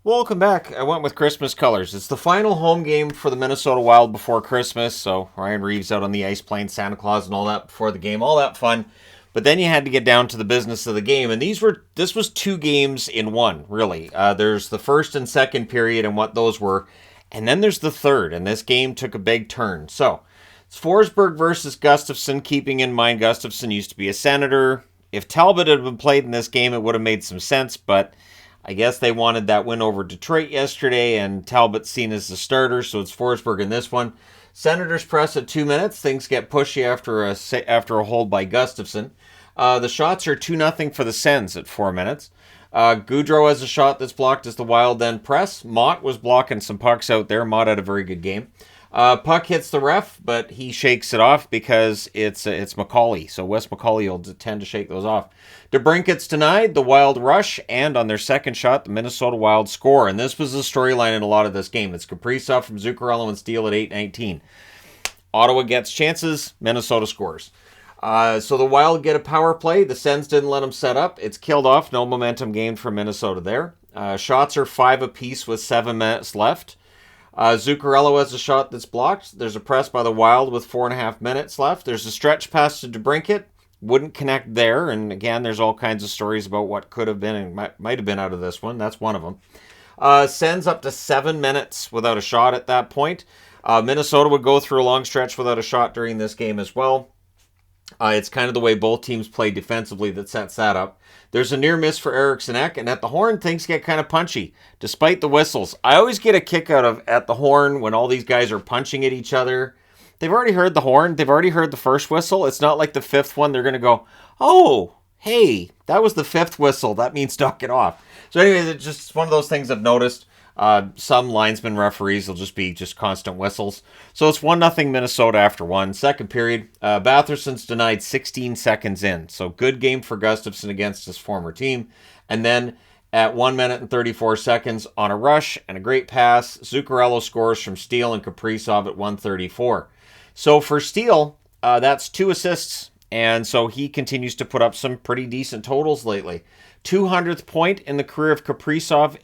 Welcome back. I went with Christmas colors. It's the final home game for the Minnesota Wild before Christmas, so Ryan Reeves out on the ice playing Santa Claus and all that before the game, all that fun. But then you had to get down to the business of the game, and this was two games in one, really. There's the first and second period and what those were, and then there's the third, and this game took a big turn. So it's Forsberg versus Gustafsson, keeping in mind Gustafsson used to be a Senator. If Talbot had been played in this game, it would have made some sense, but I guess they wanted that win over Detroit yesterday, and Talbot's seen as the starter, so it's Forsberg in this one. Senators press at 2 minutes. Things get pushy after a hold by Gustafsson. The shots are 2-0 for the Sens at 4 minutes. Gaudreau has a shot that's blocked as the Wild then press. Mott was blocking some pucks out there. Mott had a very good game. Puck hits the ref, but he shakes it off because it's McCauley. So Wes McCauley will tend to shake those off. DeBrincat's denied, the Wild rush, and on their second shot, the Minnesota Wild score. And this was the storyline in a lot of this game. It's Kaprizov from Zuccarello and Steele at 8:19. Ottawa gets chances, Minnesota scores. So the Wild get a power play. The Sens didn't let them set up. It's killed off. No momentum gained from Minnesota there. Shots are 5 apiece with 7 minutes left. Zuccarello has a shot that's blocked. There's a press by the Wild with 4.5 minutes left. There's a stretch pass to DeBrincat. Wouldn't connect there. And again, there's all kinds of stories about what could have been and might have been out of this one. That's one of them. Sends up to 7 minutes without a shot at that point. Minnesota would go through a long stretch without a shot during this game as well. It's kind of the way both teams play defensively that sets that up. There's a near miss for Eriksson Ek, and at the horn, things get kind of punchy, despite the whistles. I always get a kick out of at the horn when all these guys are punching at each other. They've already heard the horn. They've already heard the first whistle. It's not like the fifth one. They're going to go, oh, hey, that was the fifth whistle. That means knock it off. So anyways, it's just one of those things I've noticed. Some linesman referees will just be constant whistles. So it's 1-0 Minnesota after one. Second period, Batherson's denied 16 seconds in. So good game for Gustafsson against his former team. And then at 1 minute and 34 seconds on a rush and a great pass, Zuccarello scores from Steele and Kaprizov at 1:34. So for Steele, that's 2 assists. And so he continues to put up some pretty decent totals lately. 200th point in the career of Kaprizov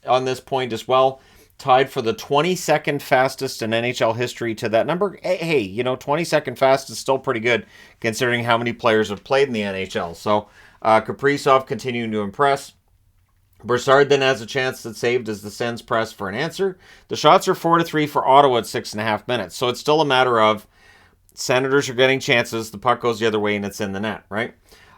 on this point as well. Tied for the 22nd fastest in NHL history to that number. Hey, 22nd fast is still pretty good considering how many players have played in the NHL. So Kaprizov continuing to impress. Broussard then has a chance that's saved as the Sens press for an answer. The shots are 4-3 for Ottawa at 6.5 minutes. So it's still a matter of Senators are getting chances. The puck goes the other way and it's in the net, right?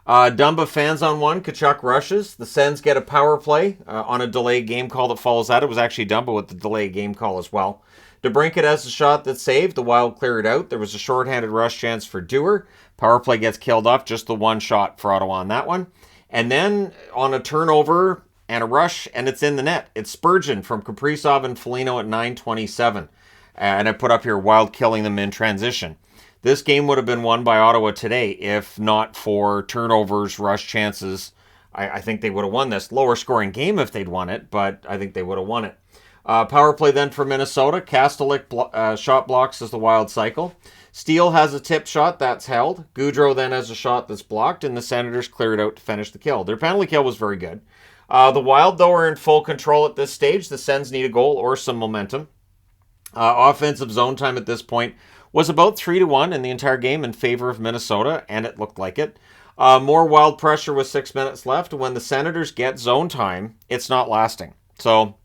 Dumba fans on one. Tkachuk rushes. The Sens get a power play on a delayed game call that follows that. It was actually Dumba with the delayed game call as well. DeBrincat has a shot that's saved. The Wild clear it out. There was a shorthanded rush chance for Dewar. Power play gets killed off. Just the one shot for Ottawa on that one. And then on a turnover and a rush, and it's in the net. It's Spurgeon from Kaprizov and Foligno at 9:27. And I put up here Wild killing them in transition. This game would have been won by Ottawa today if not for turnovers, rush chances. I think they would have won this. Lower scoring game if they'd won it, but I think they would have won it. Power play then for Minnesota. Kastelik shot blocks as the Wild cycle. Steele has a tip shot that's held. Gaudreau then has a shot that's blocked, and the Senators clear it out to finish the kill. Their penalty kill was very good. The Wild, though, are in full control at this stage. The Sens need a goal or some momentum. Offensive zone time at this point was about 3-1 in the entire game in favor of Minnesota, and it looked like it. More Wild pressure with 6 minutes left. When the Senators get zone time, it's not lasting. So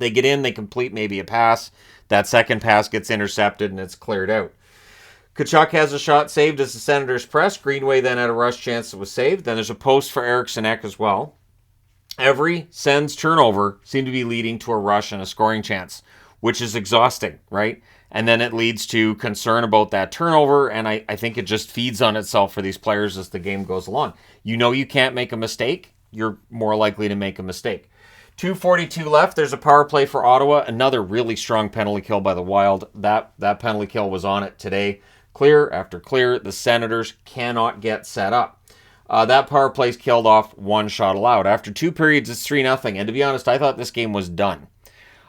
they get in, they complete maybe a pass. That second pass gets intercepted, and it's cleared out. Tkachuk has a shot saved as the Senators press. Greenway then had a rush chance that was saved. Then there's a post for Eriksson Ek as well. Every Sens turnover seemed to be leading to a rush and a scoring chance, which is exhausting, right? And then it leads to concern about that turnover, and I think it just feeds on itself for these players as the game goes along. You can't make a mistake, you're more likely to make a mistake. 2:42 left, there's a power play for Ottawa, another really strong penalty kill by the Wild. That penalty kill was on it today. Clear after clear, the Senators cannot get set up. That power play's killed off, one shot allowed. After 2 periods, it's 3-0, and to be honest, I thought this game was done.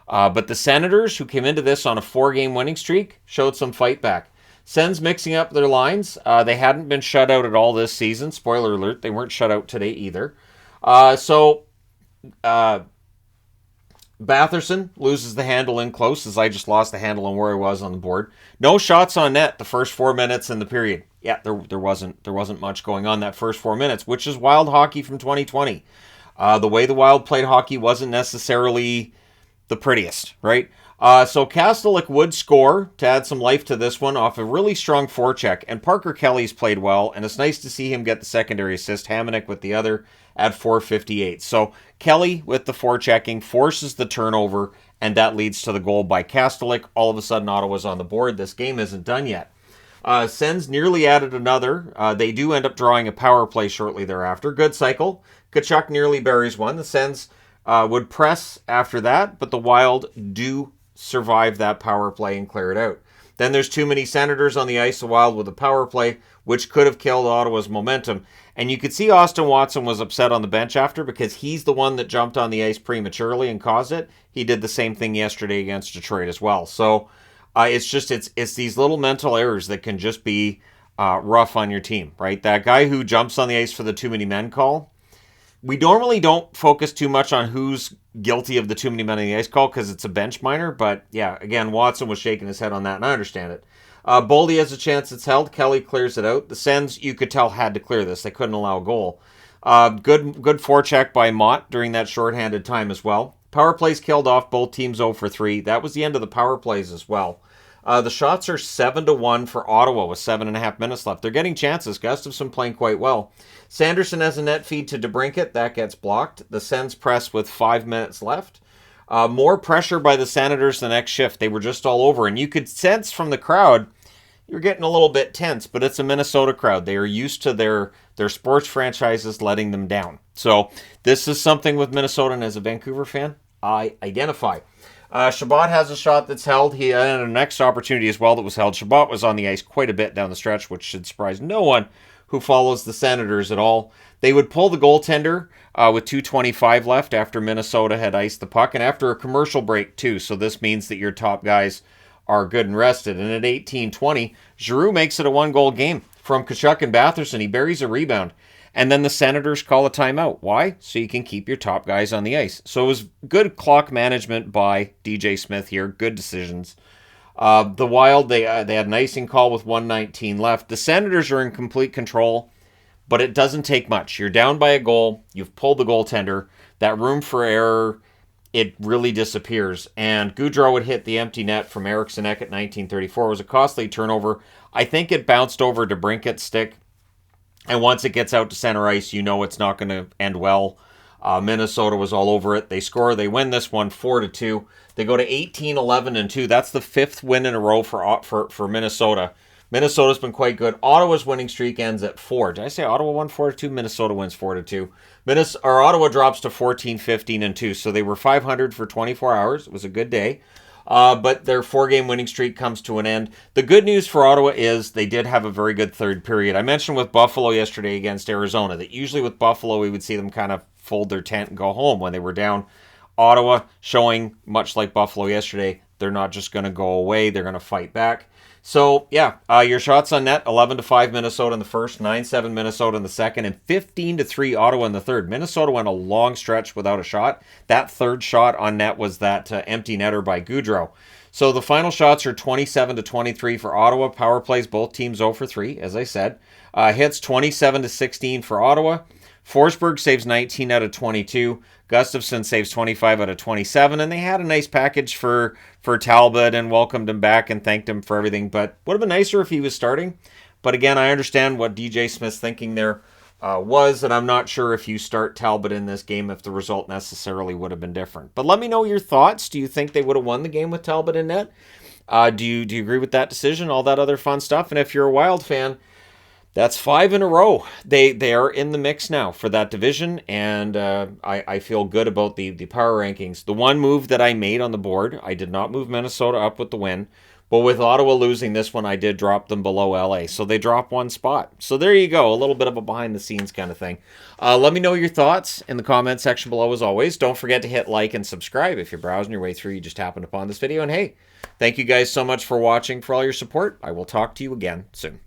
But the Senators, who came into this on a 4-game winning streak, showed some fight back. Sens mixing up their lines. They hadn't been shut out at all this season. Spoiler alert, they weren't shut out today either. So Batherson loses the handle in close, as I just lost the handle on where I was on the board. No shots on net the first 4 minutes in the period. Yeah, there wasn't much going on that first 4 minutes, which is Wild hockey from 2020. The way the Wild played hockey wasn't necessarily the prettiest, right? So Kastelik would score to add some life to this one off a really strong forecheck, and Parker Kelly's played well, and it's nice to see him get the secondary assist, Hamonic with the other at 4:58. So Kelly with the forechecking forces the turnover, and that leads to the goal by Kastelik. All of a sudden, Ottawa's on the board. This game isn't done yet. Sens nearly added another. They do end up drawing a power play shortly thereafter. Good cycle. Tkachuk nearly buries one. The Sens would press after that, but the Wild do survive that power play and clear it out. Then there's too many Senators on the ice, the Wild with a power play, which could have killed Ottawa's momentum. And you could see Austin Watson was upset on the bench after, because he's the one that jumped on the ice prematurely and caused it. He did the same thing yesterday against Detroit as well. So it's these little mental errors that can just be rough on your team, right? That guy who jumps on the ice for the too many men call, we normally don't focus too much on who's guilty of the too many men on the ice call because it's a bench minor. But yeah, again, Watson was shaking his head on that, and I understand it. Boldy has a chance it's held. Kelly clears it out. The Sens, you could tell, had to clear this. They couldn't allow a goal. Good forecheck by Mott during that shorthanded time as well. Power plays killed off, both teams 0 for 3. That was the end of the power plays as well. The shots are 7-1 for Ottawa with 7.5 minutes left. They're getting chances. Gustafsson playing quite well. Sanderson has a net feed to DeBrincat. That gets blocked. The Sens press with 5 minutes left. More pressure by the Senators the next shift. They were just all over. And you could sense from the crowd, you're getting a little bit tense, but it's a Minnesota crowd. They are used to their sports franchises letting them down. So this is something with Minnesota, and as a Vancouver fan, I identify. Shabbat has a shot that's held. He had a next opportunity as well that was held. Shabbat was on the ice quite a bit down the stretch, which should surprise no one who follows the Senators at all. They would pull the goaltender with 2:25 left after Minnesota had iced the puck, and after a commercial break too. So this means that your top guys are good and rested. And at 18:20, Giroux makes it a 1-goal game from Tkachuk and Batherson. He buries a rebound. And then the Senators call a timeout. Why? So you can keep your top guys on the ice. So it was good clock management by DJ Smith here. Good decisions. The Wild, they had an icing call with 1:19 left. The Senators are in complete control, but it doesn't take much. You're down by a goal. You've pulled the goaltender. That room for error, it really disappears. And Gaudreau would hit the empty net from Eriksson Ek at 19:34. It was a costly turnover. I think it bounced over to Brinket's stick. And once it gets out to center ice, you know it's not going to end well. Minnesota was all over it. They score. They win this one 4-2. They go to 18-11-2. That's the 5th win in a row for Minnesota. Minnesota's been quite good. Ottawa's winning streak ends at 4. Did I say Ottawa won 4-2? Minnesota wins 4-2. Ottawa drops to 14-15-2. So they were 500 for 24 hours. It was a good day. But their 4-game winning streak comes to an end. The good news for Ottawa is they did have a very good third period. I mentioned with Buffalo yesterday against Arizona that usually with Buffalo we would see them kind of fold their tent and go home when they were down. Ottawa showing, much like Buffalo yesterday, they're not just going to go away. They're going to fight back. So, yeah, your shots on net, 11-5 Minnesota in the first, 9-7 Minnesota in the second, and 15-3 Ottawa in the third. Minnesota went a long stretch without a shot. That third shot on net was that empty netter by Gaudreau. So the final shots are 27-23 for Ottawa. Power plays, both teams 0 for 3, as I said. Hits 27-16 for Ottawa. Forsberg saves 19 out of 22. Gustafsson saves 25 out of 27, and they had a nice package for Talbot and welcomed him back and thanked him for everything. But would have been nicer if he was starting. But again, I understand what DJ Smith's thinking there was, and I'm not sure if you start Talbot in this game if the result necessarily would have been different. But let me know your thoughts. Do you think they would have won the game with Talbot in net? Do you agree with that decision? All that other fun stuff. And if you're a Wild fan, that's 5 in a row. They are in the mix now for that division, and I feel good about the power rankings. The one move that I made on the board, I did not move Minnesota up with the win, but with Ottawa losing this one, I did drop them below LA, so they drop one spot. So there you go, a little bit of a behind-the-scenes kind of thing. Let me know your thoughts in the comment section below as always. Don't forget to hit like and subscribe if you're browsing your way through, you just happened upon this video. And hey, thank you guys so much for watching, for all your support. I will talk to you again soon.